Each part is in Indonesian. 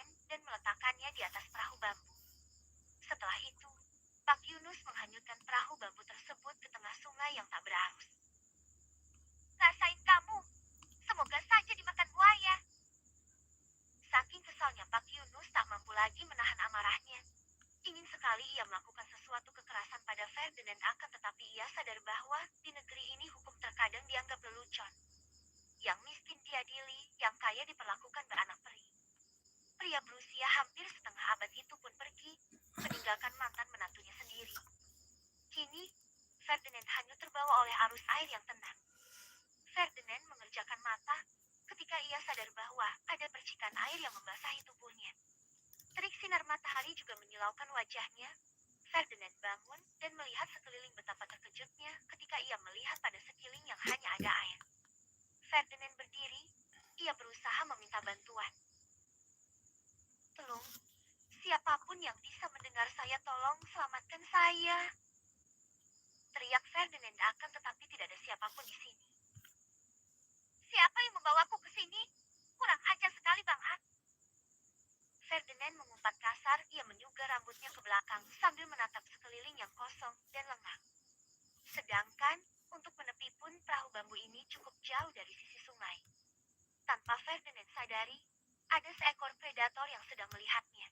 Ferdinand dan meletakkannya di atas perahu bambu. Setelah itu, Pak Yunus menghanyutkan perahu bambu tersebut ke tengah sungai yang tak berarus. Rasain kamu, semoga saja dimakan buaya. Saking kesalnya Pak Yunus tak mampu lagi menahan amarahnya. Ingin sekali ia melakukan sesuatu kekerasan pada Ferdinand akan tetapi ia sadar bahwa di negeri ini hukum terkadang dianggap lelucon. Yang miskin diadili, yang kaya diperlakukan beranak peri. Pria berusia hampir setengah abad itu pun pergi, meninggalkan mantan menantunya sendiri. Kini, Ferdinand hanyut terbawa oleh arus air yang tenang. Ferdinand mengerjakan mata ketika ia sadar bahwa ada percikan air yang membasahi tubuhnya. Terik sinar matahari juga menyilaukan wajahnya. Ferdinand bangun dan melihat sekeliling betapa terkejutnya ketika ia melihat pada sekeliling yang hanya ada air. Ferdinand berdiri, ia berusaha meminta bantuan. Tolong, siapapun yang bisa mendengar saya tolong selamatkan saya. Teriak Ferdinand akan tetapi tidak ada siapapun di sini. Siapa yang membawaku ke sini? Kurang ajar sekali Bang Ak. Ferdinand mengumpat kasar, ia menyugar rambutnya ke belakang sambil menatap sekeliling yang kosong dan lengang. Sedangkan, untuk menepi pun perahu bambu ini cukup jauh dari sisi sungai. Tanpa Ferdinand sadari, ada seekor predator yang sedang melihatnya.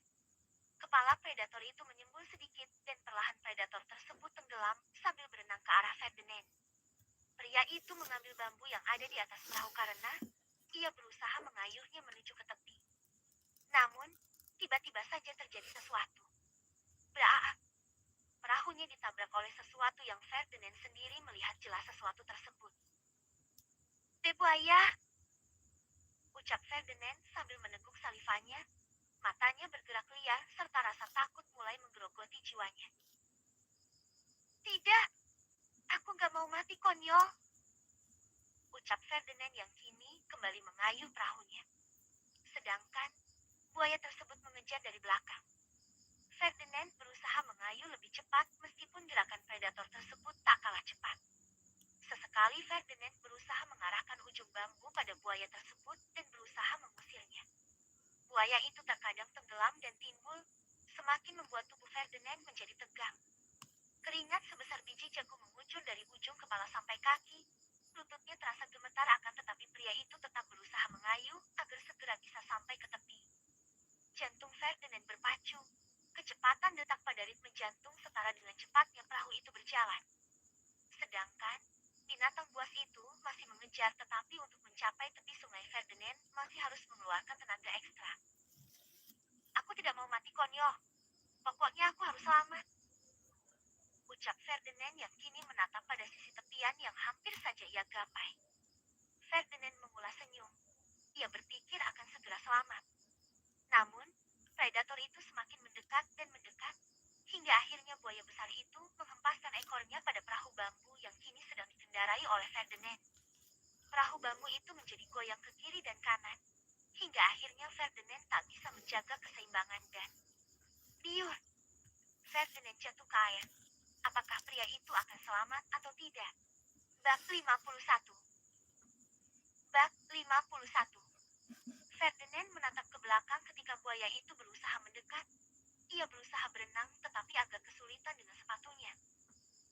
Kepala predator itu menyembul sedikit dan perlahan predator tersebut tenggelam sambil berenang ke arah Ferdinand. Pria itu mengambil bambu yang ada di atas perahu karena ia berusaha mengayuhnya menuju ke tepi. Namun, tiba-tiba saja terjadi sesuatu. Braak! Perahunya ditabrak oleh sesuatu yang Ferdinand sendiri melihat jelas sesuatu tersebut. Bebuaya! Ucap Ferdinand sambil meneguk salivanya. Matanya bergerak liar serta rasa takut mulai menggerogoti jiwanya. Tidak! Aku gak mau mati konyol! Ucap Ferdinand yang kini kembali mengayuh perahunya. Sedangkan, buaya tersebut mengejar dari belakang. Ferdinand berusaha mengayuh lebih cepat meskipun gerakan predator tersebut tak kalah cepat. Sesekali Ferdinand berusaha mengarahkan ujung bambu pada buaya tersebut dan berusaha mengusirnya. Buaya itu terkadang tenggelam dan timbul, semakin membuat tubuh Ferdinand menjadi tegang. Keringat sebesar biji jagung mengucur dari ujung kepala sampai kaki. Lututnya terasa gemetar akan tetapi pria itu tetap berusaha mengayuh agar segera bisa sampai ke tepi. Jantung Ferdinand berpacu. Kecepatan detak pada ritme jantung setara dengan cepatnya perahu itu berjalan. Sedangkan, binatang buas itu masih mengejar tetapi untuk mencapai tepi sungai Ferdinand masih harus mengeluarkan tenaga ekstra. Aku tidak mau mati konyol. Pokoknya aku harus selamat. Ucap Ferdinand yang kini menatap pada sisi tepian yang hampir saja ia gapai. Ferdinand mengulas senyum. Ia berpikir akan segera selamat. Namun, predator itu semakin mendekat dan mendekat, hingga akhirnya buaya besar itu menghempaskan ekornya pada perahu bambu yang kini sedang dikendarai oleh Ferdinand. Perahu bambu itu menjadi goyang ke kiri dan kanan, hingga akhirnya Ferdinand tak bisa menjaga keseimbangan dan biur. Ferdinand jatuh ke air. Apakah pria itu akan selamat atau tidak? Bab 51. Bab 51. Ferdinand menatap ke belakang ketika buaya itu berusaha mendekat. Ia berusaha berenang tetapi agak kesulitan dengan sepatunya.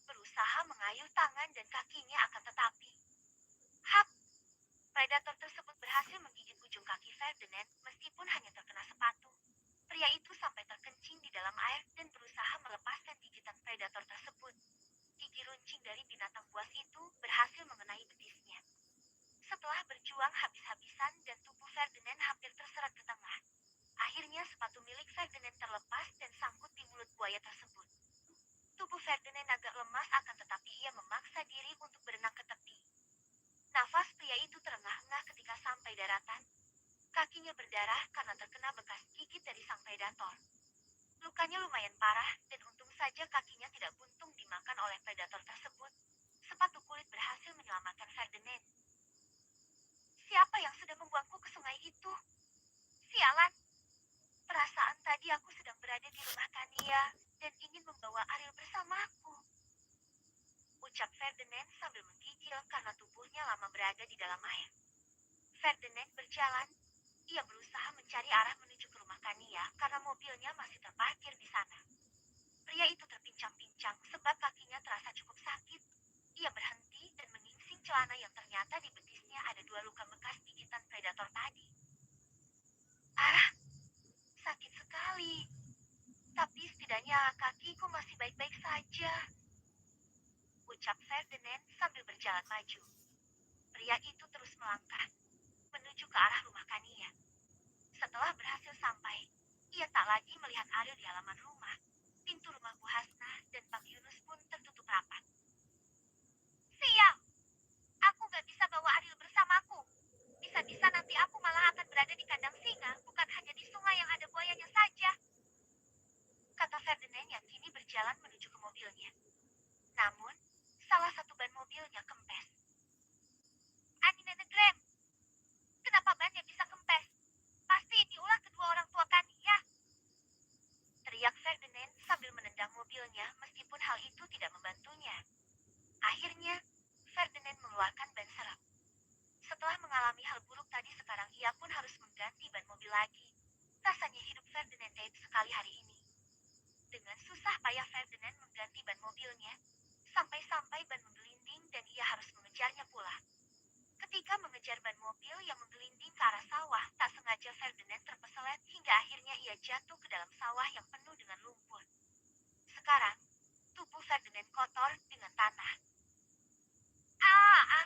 Berusaha mengayuh tangan dan kakinya akan tetapi. Hap! Predator tersebut berhasil menggigit ujung kaki Ferdinand meskipun hanya terkena sepatu. Pria itu sampai terkencing di dalam air dan berusaha melepaskan gigitan predator tersebut. Gigi runcing dari binatang buas itu berhasil mengenai betisnya. Setelah berjuang habis-habisan dan tubuh Ferdinand hampir terserat ke tengah. Akhirnya sepatu milik Ferdinand terlepas dan sangkut di mulut buaya tersebut. Tubuh Ferdinand agak lemas akan tetapi ia memaksa diri untuk berenang ke tepi. Nafas pria itu terengah-engah ketika sampai daratan. Kakinya berdarah karena terkena bekas gigit dari sang predator. Lukanya lumayan parah dan untung saja kakinya tidak buntung dimakan oleh predator tersebut. Sepatu kulit berhasil menyelamatkan Ferdinand. Siapa yang sudah membuangku ke sungai itu? Sialan! Perasaan tadi aku sedang berada di rumah Kania dan ingin membawa Ariel bersamaku. Ucap Ferdinand sambil menggigil karena tubuhnya lama berada di dalam air. Ferdinand berjalan. Ia berusaha mencari arah menuju ke rumah rumah Kania karena mobilnya masih terparkir di sana. Pria itu terpincang-pincang sebab kakinya terasa cukup sakit. Ia berhenti dan mengingsing celana yang ternyata di betisnya ada 2 luka bekas gigitan predator tadi. Ah, sakit sekali. Tapi setidaknya kakiku masih baik-baik saja, ucap Ferdinand sambil berjalan maju. Pria itu terus melangkah, menuju ke arah rumah Kania. Setelah berhasil sampai, ia tak lagi melihat Ariel di halaman rumah. Pintu rumah Bu Hasna dan Pak Yunus pun tertutup rapat. Sial, aku gak bisa bawa Ariel bersamaku. Bisa-bisa nanti aku malah akan berada di kandang singa, bukan hanya di sungai yang ada buayanya saja, kata Ferdinand yang kini berjalan menuju ke mobilnya. Namun, salah satu ban mobilnya kempes. Ani Nenegrem, kenapa bannya bisa kempes? Pasti ini ulah kedua orang tua Kania, teriak Ferdinand sambil menendang mobilnya meskipun hal itu tidak membantunya. Akhirnya, Ferdinand mengeluarkan ban serep. Setelah mengalami hal buruk tadi sekarang ia pun harus mengganti ban mobil lagi. Rasanya hidup Ferdinand aib sekali hari ini. Dengan susah payah Ferdinand mengganti ban mobilnya, sampai-sampai ban menggelinding dan ia harus mengejarnya pula. Ketika mengejar ban mobil yang menggelinding ke arah sawah, tak sengaja Ferdinand terpeselet hingga akhirnya ia jatuh ke dalam sawah yang penuh dengan lumpur. Sekarang, tubuh Ferdinand kotor dengan tanah. Ah!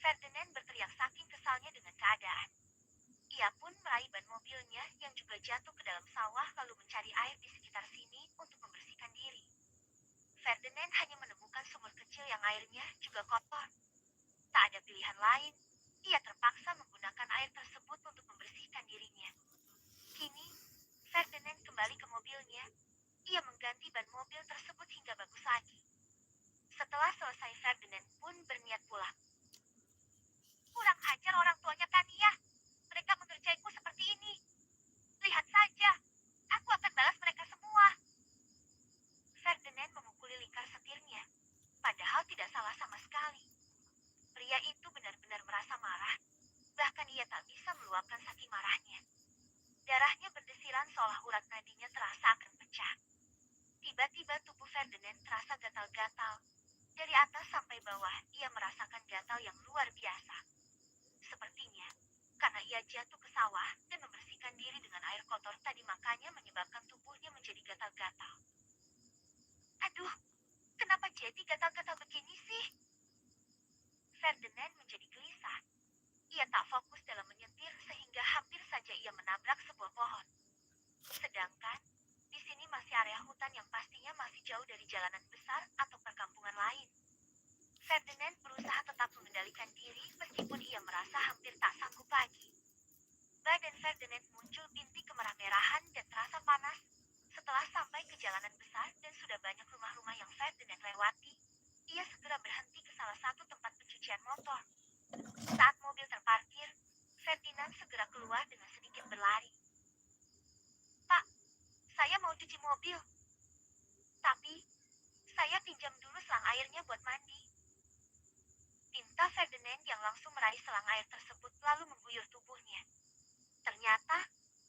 Ferdinand berteriak saking kesalnya dengan keadaan. Ia pun meraih ban mobilnya yang juga jatuh ke dalam sawah lalu mencari air di sekitar sini untuk membersihkan diri. Ferdinand hanya menemukan sumur kecil yang airnya juga kotor. Tak ada pilihan lain, ia terpaksa menggunakan air tersebut untuk membersihkan dirinya. Kini, Ferdinand kembali ke mobilnya. Ia mengganti ban mobil tersebut hingga bagus lagi. Setelah selesai Ferdinand pun berniat pulang. Kurang ajar orang tuanya Kania. Mereka mengerjaiku seperti ini. Lihat saja, aku akan balas mereka semua. Ferdinand memukuli lingkar setirnya, padahal tidak salah sama sekali. Pria itu benar-benar merasa marah, bahkan ia tak bisa meluapkan saking marahnya. Darahnya berdesiran seolah urat nadinya terasa akan pecah. Tiba-tiba tubuh Ferdinand terasa gatal-gatal. Dari atas sampai bawah, ia merasakan gatal yang luar biasa. Sepertinya, karena ia jatuh ke sawah dan membersihkan diri dengan air kotor tadi makanya menyebabkan tubuhnya menjadi gatal-gatal. Aduh, kenapa jadi gatal-gatal begini sih? Ferdinand menjadi gelisah. Ia tak fokus dalam menyetir sehingga hampir saja ia menabrak sebuah pohon. Sedangkan, di sini masih area hutan yang pastinya masih jauh dari jalanan besar atau perkampungan lain. Ferdinand berusaha tetap mengendalikan diri meskipun ia merasa hampir tak sanggup lagi. Badan Ferdinand muncul bintik kemerah-merahan dan terasa panas. Setelah sampai ke jalanan besar dan sudah banyak rumah-rumah yang Ferdinand lewati, ia segera berhenti ke salah satu tempat pencucian motor. Saat mobil terparkir, Ferdinand segera keluar dengan sedikit berlari. Pak, saya mau cuci mobil. Tapi, saya pinjam dulu selang airnya buat mandi. Pinta Ferdinand yang langsung meraih selang air tersebut lalu mengguyur tubuhnya. Ternyata,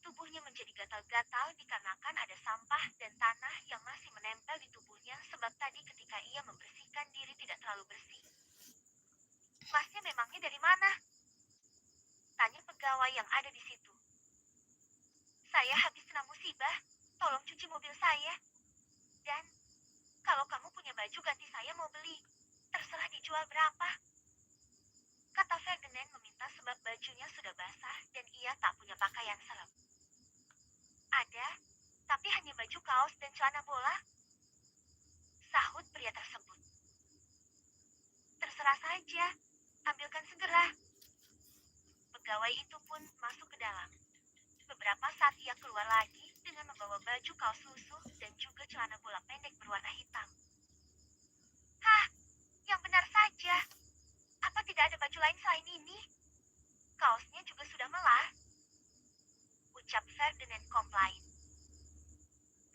tubuhnya menjadi gatal-gatal dikarenakan ada sampah dan tanah yang masih menempel di tubuhnya sebab tadi ketika ia membersihkan diri tidak terlalu bersih. Masnya memangnya dari mana? Tanya pegawai yang ada di situ. Saya habis kena musibah, tolong cuci mobil saya. Dan, kalau kamu punya baju ganti saya mau beli, terserah dijual berapa. Kata Ferdinand meminta sebab bajunya sudah basah dan ia tak punya pakaian serep. Ada, tapi hanya baju kaos dan celana bola. Sahut pria tersebut. Terserah saja, ambilkan segera. Pegawai itu pun masuk ke dalam. Beberapa saat ia keluar lagi dengan membawa baju kaos lusuh dan juga celana bola pendek berwarna hitam. Hah, yang benar saja. Apa tidak ada baju lain selain ini? Kaosnya juga sudah melah. Ucap Ferdinand komplain.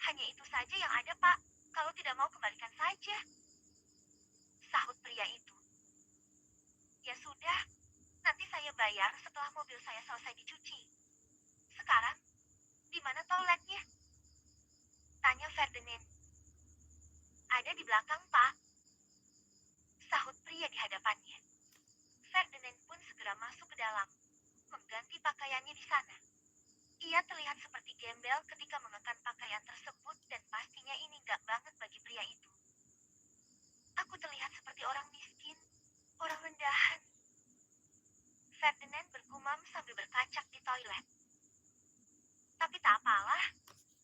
Hanya itu saja yang ada, Pak. Kalau tidak mau kembalikan saja. Sahut pria itu. Ya sudah, nanti saya bayar setelah mobil saya selesai dicuci. Sekarang, di mana toiletnya? Tanya Ferdinand. Ada di belakang, Pak. Sahut pria di hadapannya. Ferdinand pun segera masuk ke dalam, mengganti pakaiannya di sana. Ia terlihat seperti gembel ketika mengenakan pakaian tersebut dan pastinya ini nggak banget bagi pria itu. Aku terlihat seperti orang miskin, orang rendahan. Ferdinand bergumam sambil berkacak di toilet. Tapi tak apalah,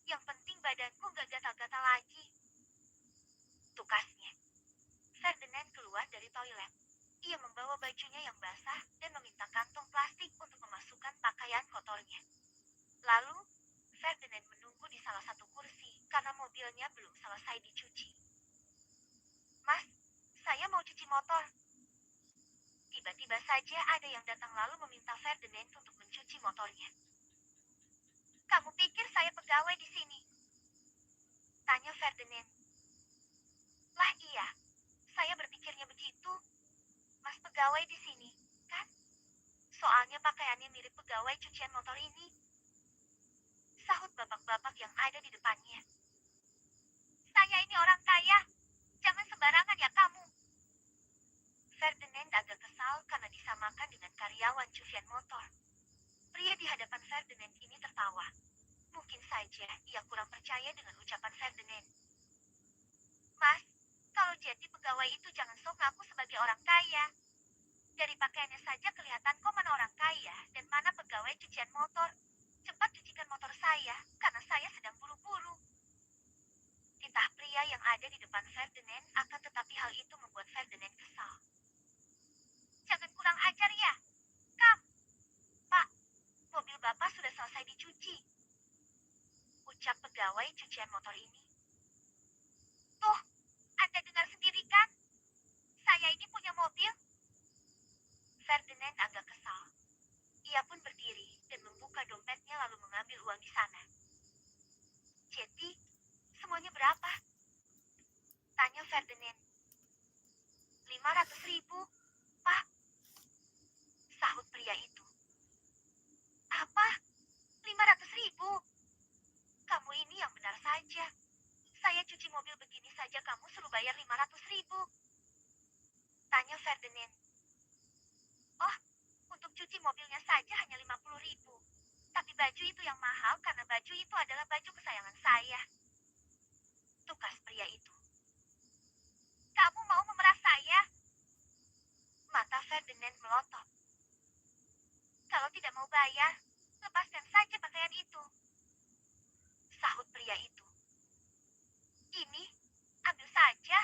yang penting badanku nggak gatal-gatal lagi. Tukasnya. Ferdinand keluar dari toilet. Ia membawa bajunya yang basah dan meminta kantong plastik untuk memasukkan pakaian kotornya. Lalu, Ferdinand menunggu di salah satu kursi karena mobilnya belum selesai dicuci. Mas, saya mau cuci motor. Tiba-tiba saja ada yang datang lalu meminta Ferdinand untuk mencuci motornya. Kamu pikir saya pegawai di sini? Tanya Ferdinand. Lah iya, saya berpikirnya begitu. Mas pegawai di sini, kan? Soalnya pakaiannya mirip pegawai cucian motor ini. Sahut bapak-bapak yang ada di depannya. Saya ini orang kaya. Jangan sembarangan ya kamu. Ferdinand agak kesal karena disamakan dengan karyawan cucian motor. Pria di hadapan Ferdinand ini tertawa. Mungkin saja ia kurang percaya dengan ucapan Ferdinand. Mas, kalau jadi pegawai itu jangan sok ngaku sebagai orang kaya. Dari pakaiannya saja kelihatan kok mana orang kaya dan mana pegawai cucian motor. Cepat cucikan motor saya, karena saya sedang buru-buru. Titah pria yang ada di depan Ferdinand akan tetapi hal itu membuat Ferdinand kesal. Jangan kurang ajar ya. Kak, Pak, mobil Bapak sudah selesai dicuci. Ucap pegawai cucian motor ini. Tuh, Anda dengar sendiri kan? Saya ini punya mobil. Ferdinand agak kesal. Ia pun berdiri dan membuka dompetnya lalu mengambil uang di sana. Jadi, semuanya berapa? Tanya Ferdinand. 500.000, Pak. Sahut pria itu. Apa? 500.000? Kamu ini yang benar saja. Saya cuci mobil begini saja kamu suruh bayar 500.000. Tanya Ferdinand. Oh, untuk cuci mobilnya saja hanya 50.000. Tapi baju itu yang mahal karena baju itu adalah baju kesayangan saya. Tukas pria itu. Kamu mau memeras saya? Mata Ferdinand melotot. Kalau tidak mau bayar, lepaskan saja pakaian itu. Sahut pria itu. Ini, ambil saja.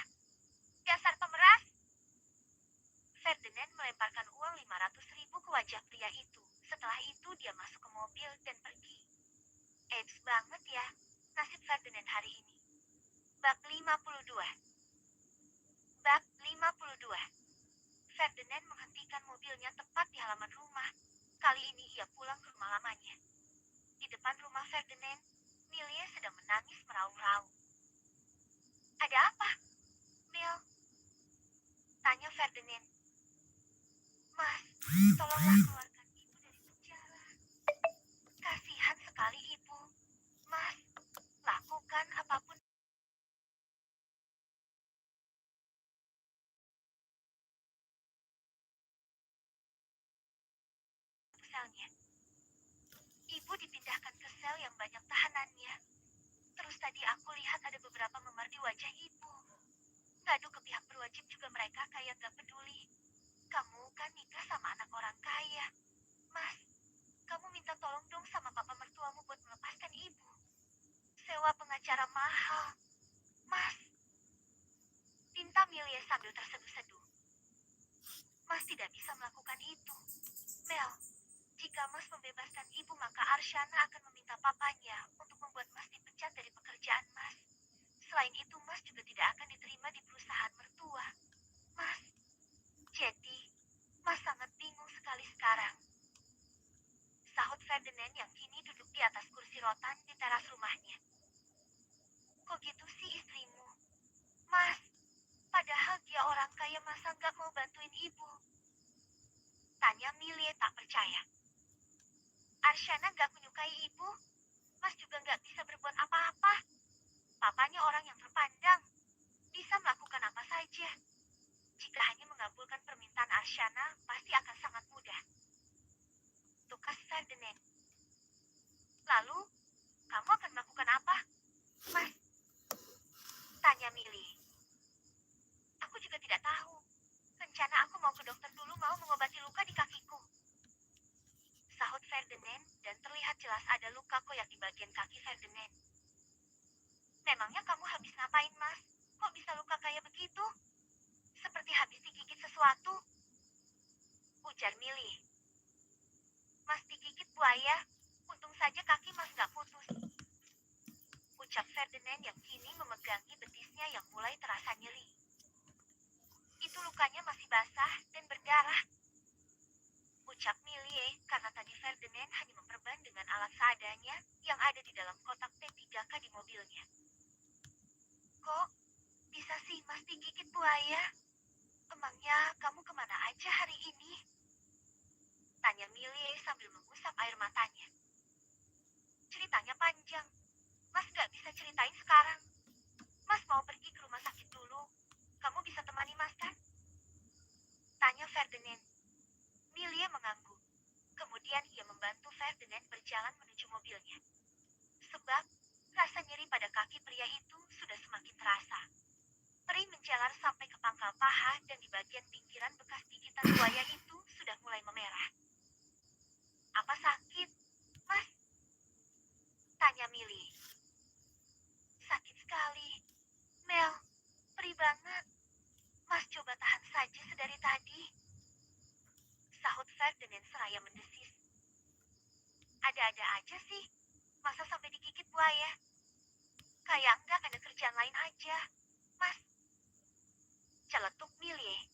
Dasar pemeras. Ferdinand melemparkan uang 500.000 ke wajah pria itu. Setelah itu dia masuk ke mobil dan pergi. Eits banget ya, nasib Ferdinand hari ini. Bab 52. Bab 52. Ferdinand menghentikan mobilnya tepat di halaman rumah. Kali ini ia pulang ke rumah lamanya. Di depan rumah Ferdinand, Milia sedang menangis meraung-raung. Ada apa, Mil? Tanya Ferdinand. Mas, tolonglah keluarkan ibu dari penjara. Kasihan sekali ibu. Mas, lakukan apapun. Selnya. Ibu dipindahkan ke sel yang banyak tahanannya. Terus tadi aku lihat ada beberapa memar di wajah ibu. Ngadu ke pihak berwajib juga mereka kayak gak peduli. Kamu kan nikah sama anak orang kaya. Mas, kamu minta tolong dong sama papa mertuamu buat melepaskan ibu. Sewa pengacara mahal. Mas, pinta Milia sambil terseduh-seduh. Mas tidak bisa melakukan itu. Mel, jika Mas membebaskan ibu maka Arshana akan meminta papanya untuk membuat Mas dipecat dari pekerjaan Mas. Selain itu Mas juga tidak akan diterima di perusahaan mertua. Mas, jadi Mas sangat bingung sekali sekarang. Sahut Ferdinand yang kini duduk di atas kursi rotan di teras rumahnya. Kok gitu sih istrimu? Mas, padahal dia orang kaya masa nggak mau bantuin ibu? Tanya Milie tak percaya. Arsyana gak menyukai ibu, Mas juga gak bisa berbuat apa-apa. Papanya orang yang terpandang, bisa melakukan apa saja. Jika hanya mengabulkan permintaan Arsyana, pasti akan sangat mudah. Tukas Ferdinand. Lalu, kamu akan melakukan apa, Mas? Tanya Milly. Aku juga tidak tahu. Rencana aku mau ke dokter dulu mau mengobati luka di kakiku. Sahut Ferdinand dan terlihat jelas ada luka koyak di bagian kaki Ferdinand. Memangnya kamu habis ngapain, Mas? Kok bisa luka kayak begitu? Seperti habis digigit sesuatu. Ujar Milly. Mas digigit buaya. Untung saja kaki Mas gak putus. Ucap Ferdinand yang kini memegangi betisnya yang mulai terasa nyeri. Itu lukanya masih basah dan berdarah. Ucap Millie karena tadi Ferdinand hanya memperban dengan alat seadanya yang ada di dalam kotak P3K di mobilnya. Kok bisa sih Mas digigit buaya? Emangnya kamu kemana aja hari ini? Tanya Millie sambil mengusap air matanya. Ceritanya panjang. Mas gak bisa ceritain sekarang. Mas mau pergi ke rumah sakit dulu. Kamu bisa temani Mas kan? Tanya Ferdinand. Millie mengangguk. Kemudian ia membantu Ferdinand berjalan menuju mobilnya. Sebab, rasa nyeri pada kaki pria itu sudah semakin terasa. Perih menjalar sampai ke pangkal paha dan di bagian pinggiran bekas gigitan buaya itu sudah mulai memerah. Apa sakit, Mas? Tanya Milly. Sakit sekali. Mel, perih banget. Mas coba tahan saja sedari tadi. Sahut Ferdinand seraya mendesis. Ada-ada aja sih. Masa sampai digigit buaya? Kayak enggak ada kerjaan lain aja, Mas. Celetuk Millie.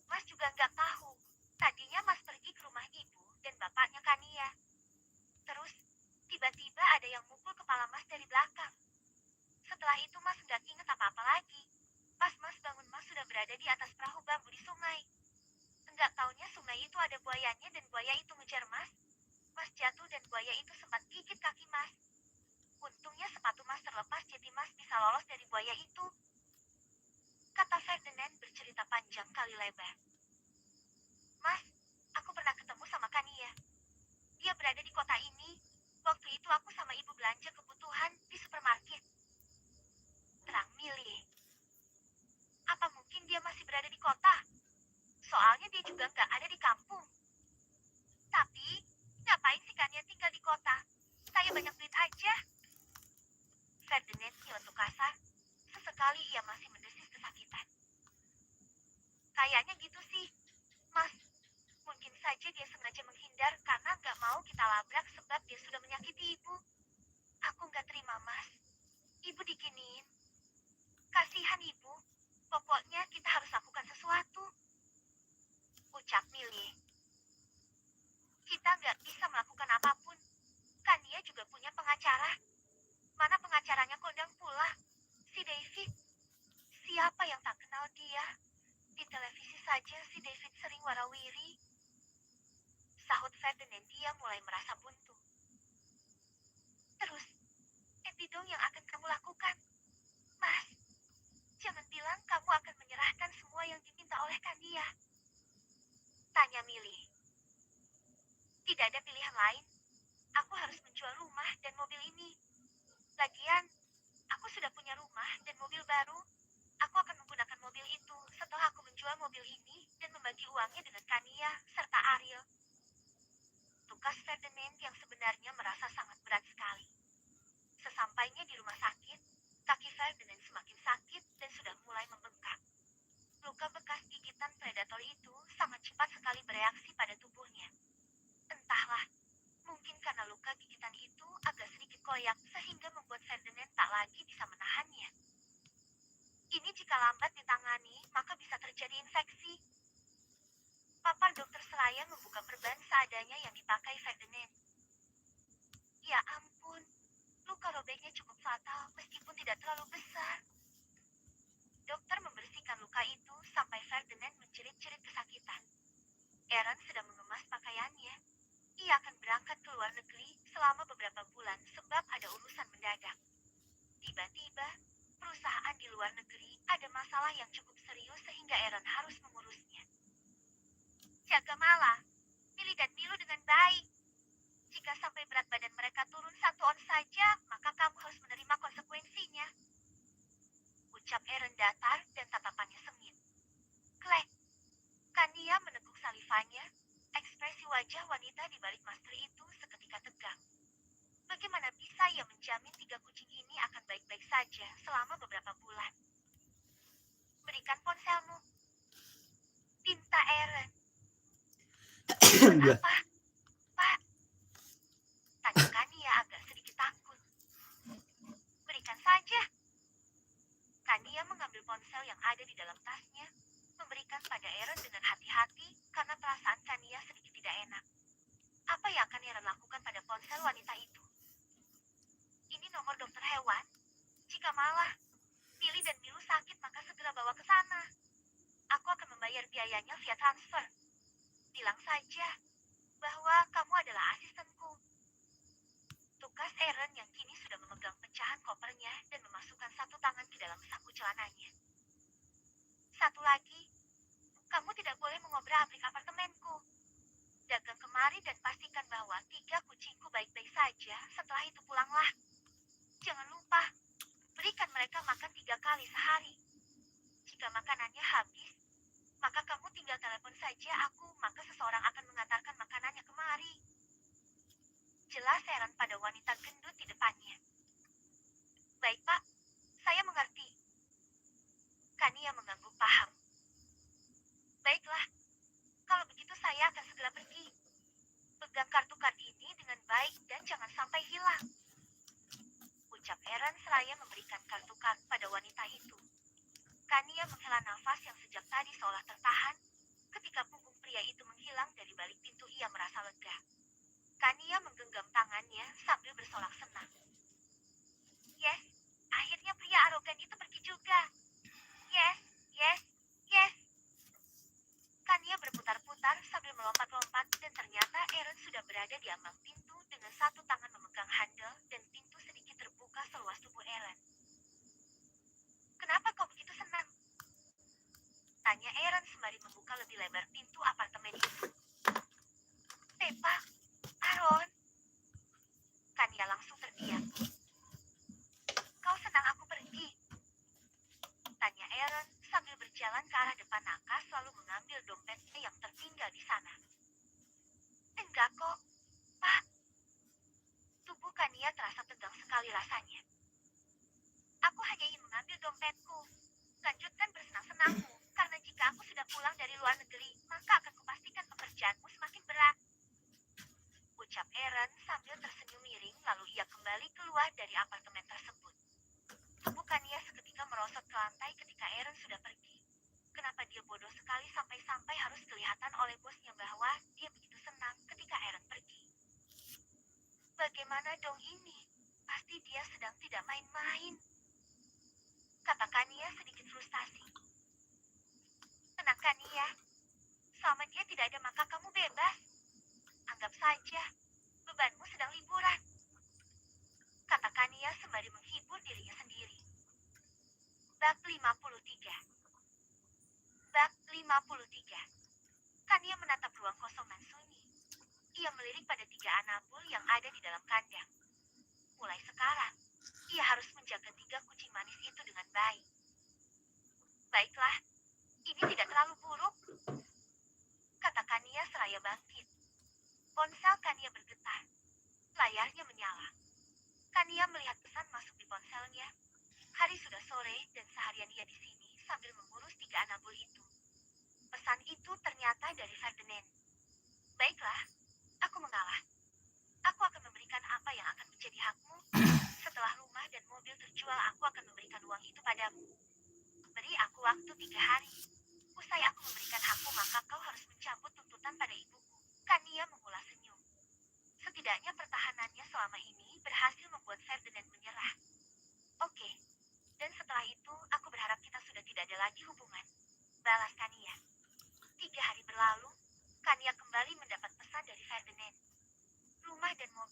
Mas juga enggak tahu. Tadinya Mas pergi ke rumah ibu dan bapaknya Kania. Terus, tiba-tiba ada yang mukul kepala Mas dari belakang. Setelah itu Mas enggak inget apa-apa lagi. Pas Mas bangun Mas sudah berada di atas perahu bambu di sungai. Enggak taunya sungai itu ada buayanya dan buaya itu ngejar Mas. Mas jatuh dan buaya itu sempat gigit kaki Mas. Untungnya sepatu Mas terlepas jadi Mas bisa lolos dari buaya itu. Kata Ferdinand bercerita panjang kali lebar. Mas, aku pernah ketemu sama Kania. Dia berada di kota ini. Waktu itu aku sama ibu belanja kebutuhan di supermarket. Terang Millie. Apa mungkin dia masih berada di kota? Soalnya dia juga nggak ada di kampung. Tapi, ngapain sih Kania tinggal di kota? Kayak banyak duit aja. Ferdinand nyeletuk kasar. Sesekali ia masih mendesis kesakitan. Kayaknya gitu sih, Mas. Mungkin saja dia sengaja menghindar karena nggak mau kita labrak sebab dia sudah menyakiti ibu. Aku nggak terima, Mas. Ibu diginiin. Kasihan ibu. Pokoknya kita harus lakukan sesuatu. Ucap Millie. Kita nggak bisa melakukan apapun. Kan dia juga punya pengacara. Mana pengacaranya kondang pula? Si David. Siapa yang tak kenal dia? Di televisi saja si David sering warawiri. Sahut Ferdinand dia mulai merasa buntu. Terus, apa dong yang akan kamu lakukan? Mas, jangan bilang kamu akan menyerahkan semua yang diminta oleh Kandia. Tanya Millie. Tidak ada pilihan lain. Aku harus menjual rumah dan mobil ini. Lagian, aku sudah punya rumah dan mobil baru. Aku akan menggunakan mobil itu setelah aku menjual mobil ini dan membagi uangnya dengan Kania serta Ariel. Tukas Ferdinand yang sebenarnya merasa sangat berat sekali. Sesampainya di rumah sakit, kaki Ferdinand semakin sakit dan sudah mulai membengkak. Luka bekas gigitan predator itu sangat cepat sekali bereaksi pada tubuhnya. Entahlah, mungkin karena luka gigitan itu agak sedikit koyak sehingga membuat Ferdinand tak lagi bisa menahannya. Ini jika lambat ditangani, maka bisa terjadi infeksi. Papar dokter seraya membuka perban seadanya yang dipakai Ferdinand. Ya ampun, luka robeknya cukup fatal meskipun tidak terlalu besar. Dokter membersihkan luka itu sampai Ferdinand menjerit-jerit kesakitan. Aaron sedang mengemas pakaiannya. Ia akan berangkat luar negeri selama beberapa bulan sebab ada urusan mendadak. Tiba-tiba, perusahaan di luar negeri ada masalah yang cukup serius sehingga Aaron harus mengurusnya. Jaga malah, pilih dan milu dengan baik. Jika sampai berat badan mereka turun 1 ons saja, maka kamu harus menerima konsekuensinya. Ucap Aaron datar dan tatapannya sengit. Klek. Kania meneguk salivanya. Ekspresi wajah wanita di balik masker itu seketika tegang. Bagaimana bisa ia menjamin 3 kucing ini akan baik-baik saja selama beberapa bulan? Berikan ponselmu. Pinta Aaron. Kenapa? Pak? Tanya Kania agak sedikit takut. Berikan saja. Kania mengambil ponsel yang ada di dalam tasnya, memberikan pada Aaron dengan hati-hati karena perasaan Kania sedikit tidak enak. Apa yang akan Aaron lakukan pada ponsel wanita itu? Ini nomor dokter hewan. Jika malah pilih dan milu sakit, maka segera bawa ke sana. Aku akan membayar biayanya via transfer. Bilang saja bahwa kamu adalah asistenku. Tukas Aaron yang kini sudah memegang pecahan kopernya dan memasukkan satu tangan ke dalam saku celananya. Satu lagi, kamu tidak boleh mengobrak-abrik apartemenku. Dagang kemari dan pastikan bahwa 3 kucingku baik-baik saja. Setelah itu pulanglah. Jangan lupa, berikan mereka makan 3 kali sehari. Jika makanannya habis, maka kamu tinggal telepon saja aku, maka seseorang akan mengantarkan makanannya kemari. Jelas heran pada wanita gendut di depannya. Baik Pak, saya mengerti. Kania mengangguk paham. Baiklah, kalau begitu saya akan segera pergi. Pegang kartu ini dengan baik dan jangan sampai hilang. Ucap Aaron seraya memberikan kartu pada wanita itu. Kania menghela nafas yang sejak tadi seolah tertahan. Ketika punggung pria itu menghilang dari balik pintu, ia merasa lega. Kania menggenggam tangannya sambil bersolak senang. Yes, akhirnya pria arogan itu pergi juga. Yes, yes, yes. Kania berputar-putar sambil melompat-lompat dan ternyata Aaron sudah berada di ambang pintu dengan satu tangan memegang handle dan pintu sedikit terbuka seluas tubuh Aaron. Kenapa kau begitu senang? Tanya Aaron sembari membuka lebih lebar pintu apartemen itu. Pepa, Aaron. Kania langsung terdiam. Kau senang aku pergi? Tanya Aaron sambil berjalan ke arah depan nakas lalu mengambil dompetnya yang tertinggal di sana. Enggak kok, Pak. Tubuh Kania terasa tegang sekali rasanya. Aku hanya ingin mengambil dompetku. Lanjutkan bersenang-senangmu, karena jika aku sudah pulang dari luar negeri, maka akan kupastikan pekerjaanmu semakin berat. Ucap Aaron sambil tersenyum miring lalu ia kembali keluar dari apartemen tersebut. Tubuh Kania seketika merosot ke lantai ketika Aaron sudah pergi. Kenapa dia bodoh sekali sampai-sampai harus kelihatan oleh bosnya bahwa dia begitu senang ketika Aaron pergi. Bagaimana dong ini? Pasti dia sedang tidak main-main. Kata Kania sedikit frustasi. Tenang Kania, selama dia tidak ada maka kamu bebas. Anggap saja, bebanmu sedang liburan. Kata Kania sembari menghibur dirinya sendiri. Bab 53. Bab 53. Kania menatap ruang kosong dan sunyi. Ia melirik pada 3 anabul yang ada di dalam kandang. Mulai sekarang, ia harus menjaga 3 kucing manis itu dengan baik. Baiklah, ini tidak terlalu buruk. Kata Kania seraya bangkit. Ponsel Kania bergetar. Layarnya menyala. Kania melihat pesan masuk di ponselnya. Hari sudah sore dan seharian ia di sini sambil mengurus 3 anabul itu. Pesan itu ternyata dari Ferdinand. Baiklah, aku mengalah. Aku akan memberikan apa yang akan menjadi hakmu. Setelah rumah dan mobil terjual, aku akan memberikan uang itu padamu. Beri aku waktu 3 hari. Usai aku memberikan hakmu, maka kau harus mencabut tuntutan pada ibuku. Kania mengulas senyum. Setidaknya pertahanannya selama ini berhasil membuat Ferdinand menyerah. Oke. Dan setelah itu, aku berharap kita sudah tidak ada lagi hubungan. Balas Kania. 3 hari berlalu, Kania kembali mendapat pesan dari Ferdinand. Rumah dan mobil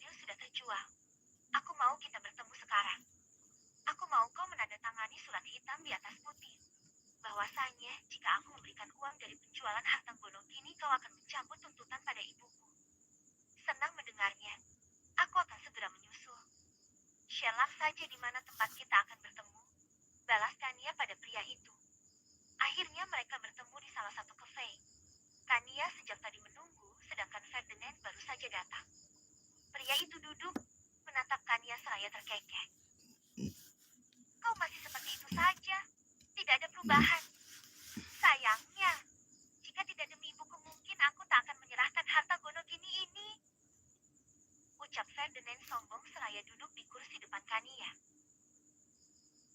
Ferdinand sombong seraya duduk di kursi depan Kania.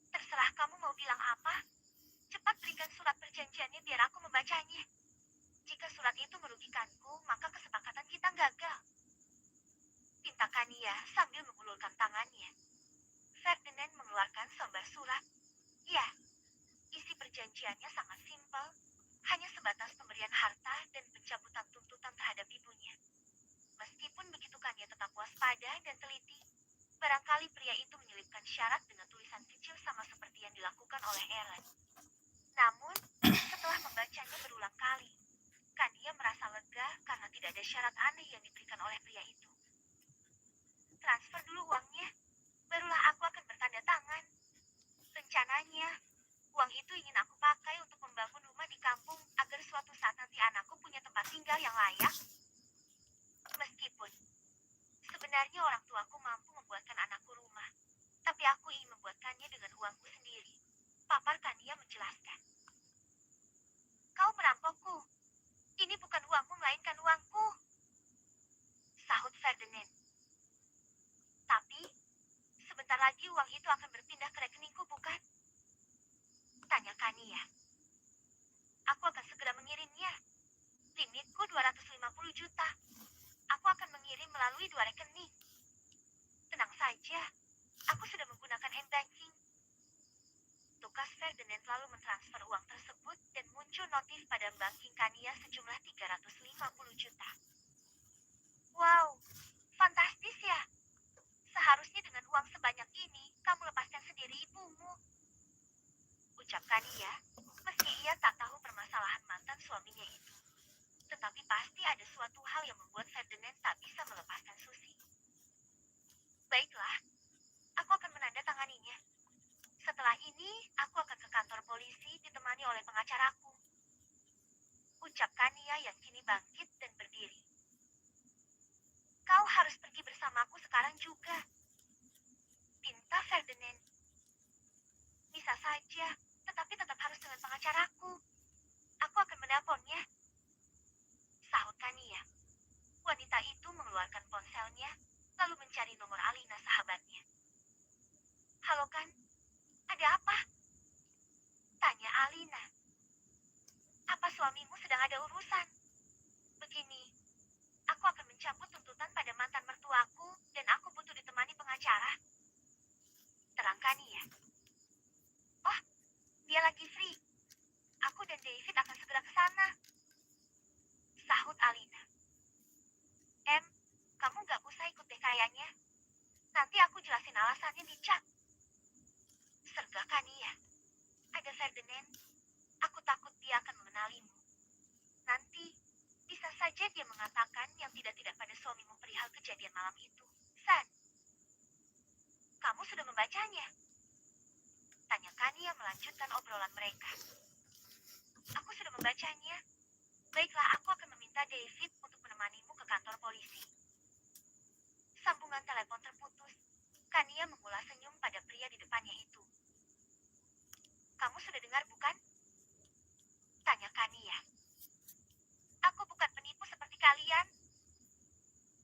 Terserah kamu mau bilang apa. Cepat berikan surat perjanjiannya biar aku membacanya. Jika surat itu merugikanku, maka kesepakatan kita gagal. Pinta Kania sambil mengulurkan tangannya. Ferdinand mengeluarkan selembar surat. Ya, isi perjanjiannya sangat simpel. Hanya sebatas pemberian harta dan pencabutan tuntutan terhadap ibunya. Meskipun begitu Kania tetap waspada dan teliti. Barangkali pria itu menyelipkan syarat dengan tulisan kecil sama seperti yang dilakukan oleh Ellen. Namun, setelah membacanya berulang kali, Kania merasa lega karena tidak ada syarat aneh yang diberikan oleh pria itu. Transfer dulu uangnya, barulah aku akan bertanda tangan. Rencananya, uang itu ingin aku pakai untuk membangun rumah di kampung agar suatu saat nanti anakku punya tempat tinggal yang layak. Meskipun, sebenarnya orang tuaku mampu membuatkan anakku rumah, tapi aku ingin membuatkannya dengan uangku sendiri. Papar Kania menjelaskan. Kau merampokku. Ini bukan uangmu melainkan uangku. Sahut Ferdinand. Tapi, sebentar lagi uang itu akan berpindah ke rekeningku, bukan? Tanya Kania. Aku akan segera mengirimnya. Limitku 250 juta. Aku akan mengirim melalui 2 rekening. Tenang saja, aku sudah menggunakan m-banking. Tukas Ferdinand lalu mentransfer uang tersebut dan muncul notif pada banking Kania sejumlah 350 juta. Wow, fantastis ya. Seharusnya dengan uang sebanyak ini, kamu lepaskan sendiri ibumu. Ucap Kania, meski ia tak tahu permasalahan mantan suaminya itu. Tetapi pasti ada suatu hal yang membuat Ferdinand tak bisa melepaskan Susi. Baiklah, aku akan menandatanganinya. Setelah ini, aku akan ke kantor polisi ditemani oleh pengacaraku. Ucap Kania yang kini bangkit dan berdiri. Kau harus pergi bersamaku sekarang juga. Pinta Ferdinand. Bisa saja, tetapi tetap harus dengan pengacaraku. Aku akan menelponnya. Sahut Kania. Wanita itu mengeluarkan ponselnya, lalu mencari nomor Alina sahabatnya. Halo Kan, ada apa? Tanya Alina. Apa suamimu sedang ada urusan? Begini, aku akan mencabut tuntutan pada mantan mertuaku dan aku butuh ditemani pengacara. Terang Kania. Oh, dia lagi free. Aku dan David akan segera ke sana. Sahut Alina. Kamu gak usah ikut deh kayaknya. Nanti aku jelasin alasannya di chat. Serga Kania. Ada Ferdinand. Aku takut dia akan mengenalimu. Nanti, bisa saja dia mengatakan yang tidak-tidak pada suamimu perihal kejadian malam itu. San, kamu sudah membacanya? Tanya Kania melanjutkan obrolan mereka. Aku sudah membacanya. Baiklah, aku akan meminta David untuk menemanimu ke kantor polisi. Sambungan telepon terputus. Kania mengulas senyum pada pria di depannya itu. Kamu sudah dengar bukan? Tanya Kania. Aku bukan penipu seperti kalian.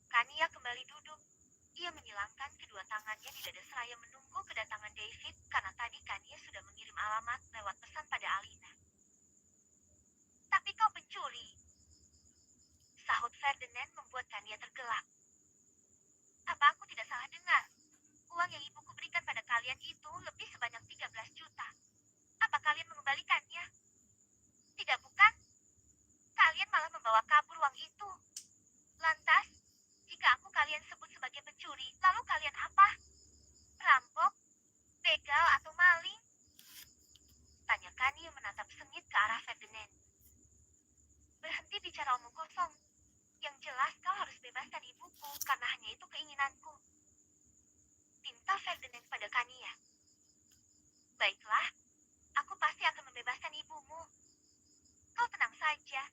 Kania kembali duduk. Ia menyilangkan kedua tangannya di dada seraya menunggu kedatangan David karena tadi Kania sudah mengirim alamat lewat pesan pada Alina. Tapi kau pencuri. Sahut Ferdinand membuat Kania tergelak. Apa aku tidak salah dengar? Uang yang ibuku berikan pada kalian itu lebih sebanyak 13 juta. Apa kalian mengembalikannya? Tidak bukan? Kalian malah membawa kabur uang itu. Lantas, jika aku kalian sebut sebagai pencuri, lalu kalian apa? Perampok? Begal atau maling? Tanya Kania menatap sengit ke arah Ferdinand. Berhenti bicara omong kosong. Yang jelas kau harus bebaskan ibuku karena hanya itu keinginanku. Pinta Ferdinand pada Kania. Baiklah, aku pasti akan membebaskan ibumu. Kau tenang saja.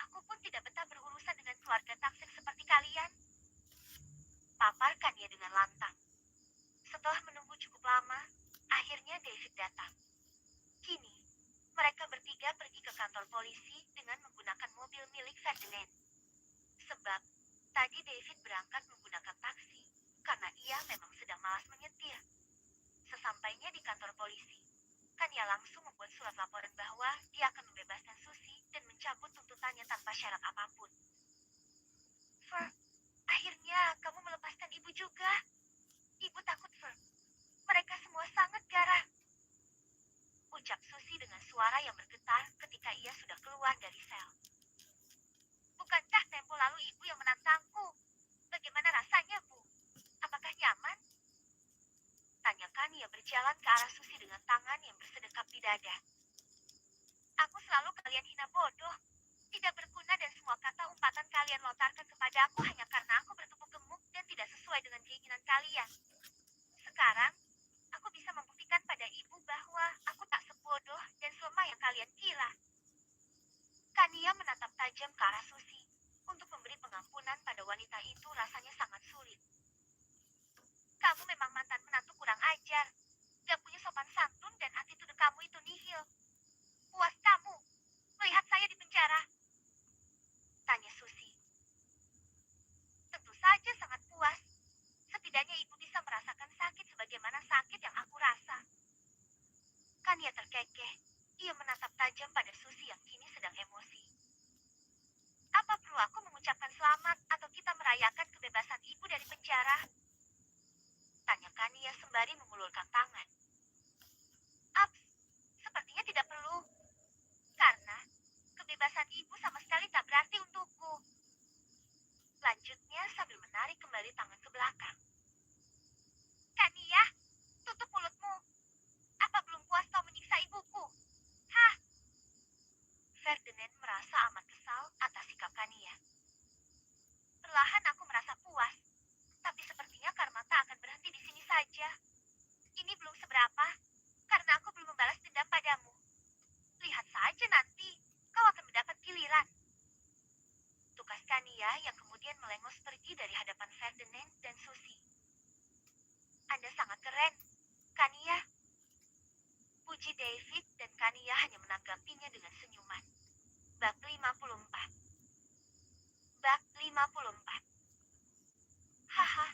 Aku pun tidak betah berurusan dengan keluarga taksir seperti kalian. Paparkan ia dengan lantang. Setelah menunggu cukup lama, akhirnya David datang. Kini, mereka bertiga pergi ke kantor polisi dengan menggunakan mobil milik Ferdinand. Sebab, tadi David berangkat menggunakan taksi, berjalan ke arah Susi dengan tangan yang bersedekap di dada. Aku selalu kalian hina bodoh. Tidak berguna dan semua kata umpatan kalian lontarkan kepada aku hanya karena aku bertubuh gemuk dan tidak sesuai dengan keinginan kalian. Sekarang, aku bisa membuktikan pada ibu bahwa aku tak sebodoh dan selemah yang kalian kira. Kania menatap tajam ke arah Susi. Untuk memberi pengampunan pada wanita itu rasanya sangat sulit. Kamu memang mantan menantu kurang ajar. Gak punya sopan santun dan attitude kamu itu nihil. Puas kamu melihat saya di penjara? Tanya Susi. Tentu saja sangat puas. Setidaknya ibu bisa merasakan sakit sebagaimana sakit yang aku rasa. Kania terkekeh. Ia menatap tajam pada Susi yang kini sedang emosi. Apa perlu aku mengucapkan selamat atau kita merayakan kebebasan ibu dari penjara? Tanya Kania sembari mengulurkan tangan. Ups, sepertinya tidak perlu. Karena kebebasan ibu sama sekali tak berarti untukku. Lanjutnya sambil menarik kembali tangan ke belakang. Kania, tutup mulutmu. Apa belum puas kau menyiksa ibuku? Hah? Ferdinand merasa amat kesal atas sikap Kania. Perlahan aku merasa puas. Tapi sepertinya karma tak akan berhenti di sini saja. Ini belum seberapa, karena aku belum membalas dendam padamu. Lihat saja nanti, kau akan mendapat giliran. Tukas Kania yang kemudian melengos pergi dari hadapan Ferdinand dan Susi. Anda sangat keren, Kania. Puji David dan Kania hanya menanggapinya dengan senyuman. Bab 54. Bab 54. Haha,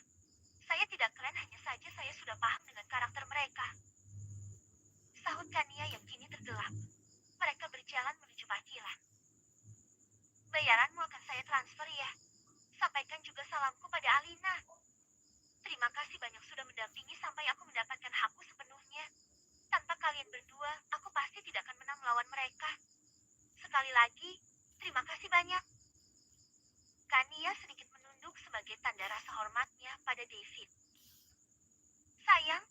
saya tidak keren, hanya saja saya sudah paham dengan karakter mereka. Sahut Kania yang kini tergelap. Mereka berjalan menuju parkiran. Bayaranmu akan saya transfer ya. Sampaikan juga salamku pada Alina. Terima kasih banyak sudah mendampingi sampai aku mendapatkan hakku sepenuhnya. Tanpa kalian berdua, aku pasti tidak akan menang melawan mereka. Sekali lagi, terima kasih banyak. Kania sedikit menunduk sebagai tanda rasa hormatnya pada David. Sayang,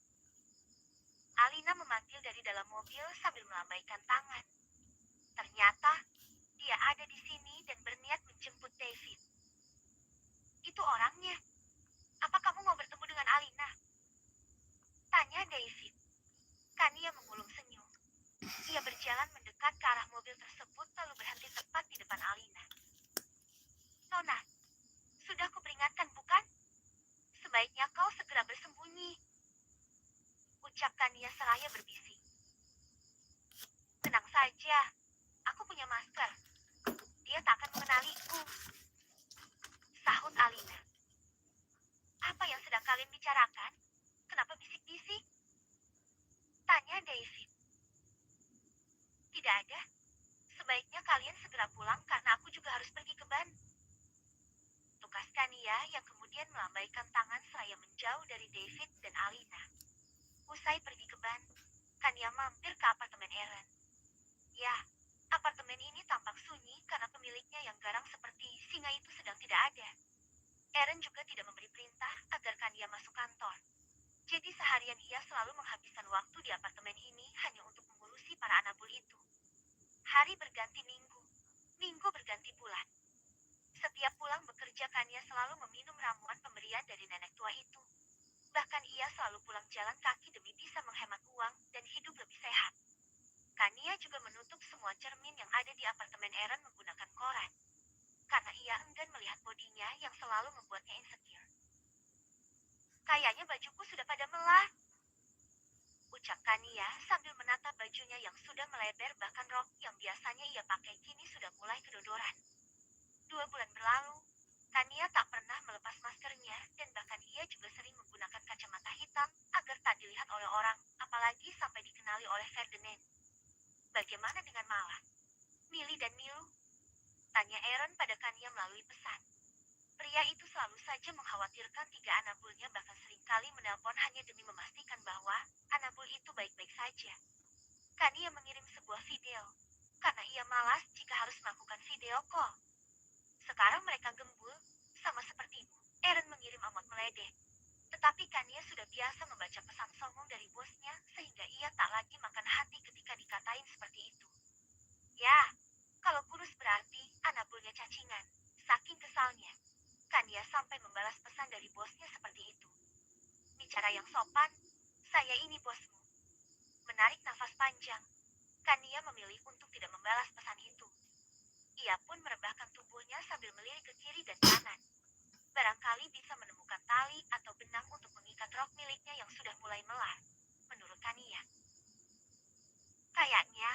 Alina memanggil dari dalam mobil sambil melambaikan tangan. Ternyata, dia ada di sini dan berniat menjemput David. Itu orangnya. Apa kamu mau bertemu dengan Alina? Tanya David. Kania mengulung senyum. Ia berjalan mendekat ke arah mobil tersebut lalu berhenti tepat di depan Alina. Nona, sudah kuperingatkan bukan? Sebaiknya kau segera bersembunyi. Ucap Kania seraya berbisik. Tenang saja, aku punya masker. Dia tak akan mengenaliku. Sahut Alina. Apa yang sedang kalian bicarakan? Kenapa bisik-bisik? Tanya David. Tidak ada. Sebaiknya kalian segera pulang karena aku juga harus pergi ke Ban. Tukas Kania yang kemudian melambaikan tangan seraya menjauh dari David dan Alina. Usai pergi ke Ban, Kania mampir ke apartemen Aaron. Ya, apartemen ini tampak sunyi karena pemiliknya yang garang seperti singa itu sedang tidak ada. Aaron juga tidak memberi perintah agar Kania masuk kantor. Jadi seharian ia selalu menghabiskan waktu di apartemen ini hanya untuk mengurusi para anabul itu. Hari berganti minggu, minggu berganti bulan. Setiap pulang bekerja Kania selalu meminum ramuan pemberian dari nenek tua itu. Bahkan ia selalu pulang jalan kaki demi bisa menghemat uang dan hidup lebih sehat. Kania juga menutup semua cermin yang ada di apartemen Aaron menggunakan koran. Karena ia enggan melihat bodinya yang selalu membuatnya insecure. Kayaknya bajuku sudah pada melah. Ucap Kania sambil menatap bajunya yang sudah melebar, bahkan rok yang biasanya ia pakai kini sudah mulai kedodoran. 2 bulan berlalu, Kania tak pernah melepas maskernya dan bahkan ia juga sering menggunakan kacamata hitam agar tak dilihat oleh orang, apalagi sampai dikenali oleh Ferdinand. Bagaimana dengan Mala? Milly dan Milu? Tanya Aaron pada Kania melalui pesan. Pria itu selalu saja mengkhawatirkan 3 anabulnya, bahkan seringkali menelpon hanya demi memastikan bahwa anabul itu baik-baik saja. Kania mengirim sebuah video, karena ia malas jika harus melakukan video call. Sekarang mereka gembul, sama sepertimu. Aaron mengirim amot meledek. Tetapi Kania sudah biasa membaca pesan songong dari bosnya sehingga ia tak lagi makan hati ketika dikatain seperti itu. Ya, kalau kurus berarti anak buahnya cacingan. Saking kesalnya, Kania sampai membalas pesan dari bosnya seperti itu. Bicara yang sopan, saya ini bosmu. Menarik nafas panjang, Kania memilih untuk tidak membalas pesan itu. Ia pun merebahkan tubuhnya sambil melirik ke kiri dan kanan. Barangkali bisa menemukan tali atau benang untuk mengikat rok miliknya yang sudah mulai melar. Menurut Kania, kayaknya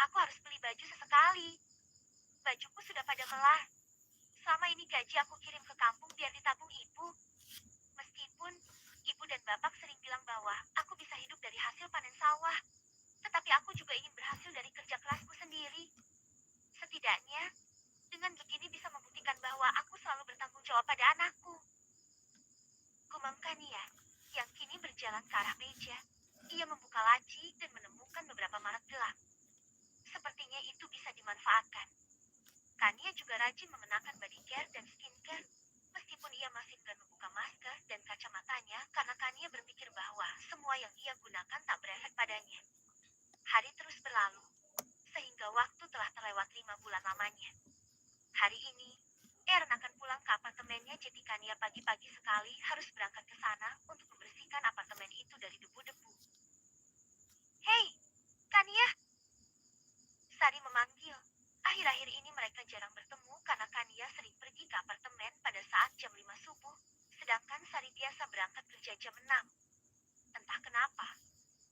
aku harus beli baju sesekali. Bajuku sudah pada melar. Selama ini gaji aku kirim ke kampung biar ditabung ibu. Meskipun ibu dan bapak sering bilang bahwa aku bisa hidup dari hasil panen sawah. Tetapi aku juga ingin berhasil dari kerja kerasku sendiri. Setidaknya, dengan begini bisa membuktikan bahwa aku selalu bertanggung jawab pada anakku. Gumam Kania, yang kini berjalan ke arah meja. Ia membuka laci dan menemukan beberapa merek gelang. Sepertinya itu bisa dimanfaatkan. Kania juga rajin mengenakan body care dan skincare. Meskipun ia masih enggan membuka masker dan kacamatanya karena Kania berpikir bahwa semua yang ia gunakan tak berefek padanya. Hari terus berlalu, sehingga waktu telah terlewat 5 bulan lamanya. Hari ini, Aaron akan pulang ke apartemennya jadi Kania pagi-pagi sekali harus berangkat ke sana untuk membersihkan apartemen itu dari debu-debu. Hei, Kania! Sari memanggil. Akhir-akhir ini mereka jarang bertemu karena Kania sering pergi ke apartemen pada saat jam 5 subuh, sedangkan Sari biasa berangkat kerja jam 6. Entah kenapa,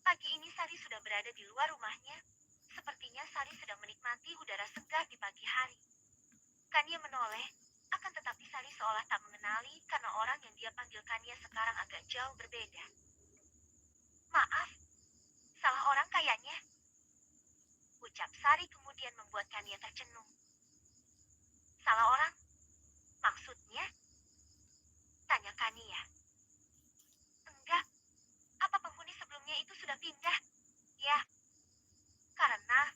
pagi ini Sari sudah berada di luar rumahnya. Sepertinya Sari sedang menikmati udara segar di pagi hari. Kania menoleh, akan tetapi Sari seolah tak mengenali karena orang yang dia panggil Kania sekarang agak jauh berbeda. Maaf, salah orang kayaknya. Ucap Sari kemudian membuat Kania tercenung. Salah orang? Maksudnya? Tanya Kania. Enggak, apa penghuni sebelumnya itu sudah pindah? Ya, karena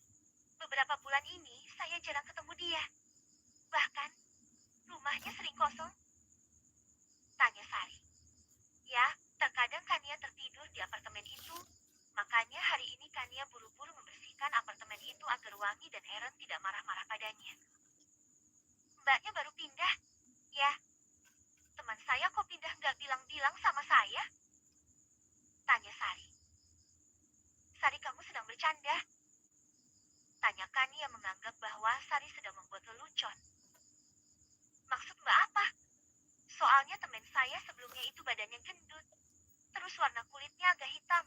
beberapa bulan ini saya jarang ketemu dia. Bahkan, rumahnya sering kosong. Tanya Sari. Ya, terkadang Kania tertidur di apartemen itu. Makanya hari ini Kania buru-buru membersihkan apartemen itu agar wangi dan Aaron tidak marah-marah padanya. Mbaknya baru pindah? Ya. Teman saya kok pindah nggak bilang-bilang sama saya? Tanya Sari. Sari, kamu sedang bercanda? Tanya Kania menganggap bahwa Sari sedang membuat lelucon. Maksud mbak apa? Soalnya teman saya sebelumnya itu badannya gendut. Terus warna kulitnya agak hitam.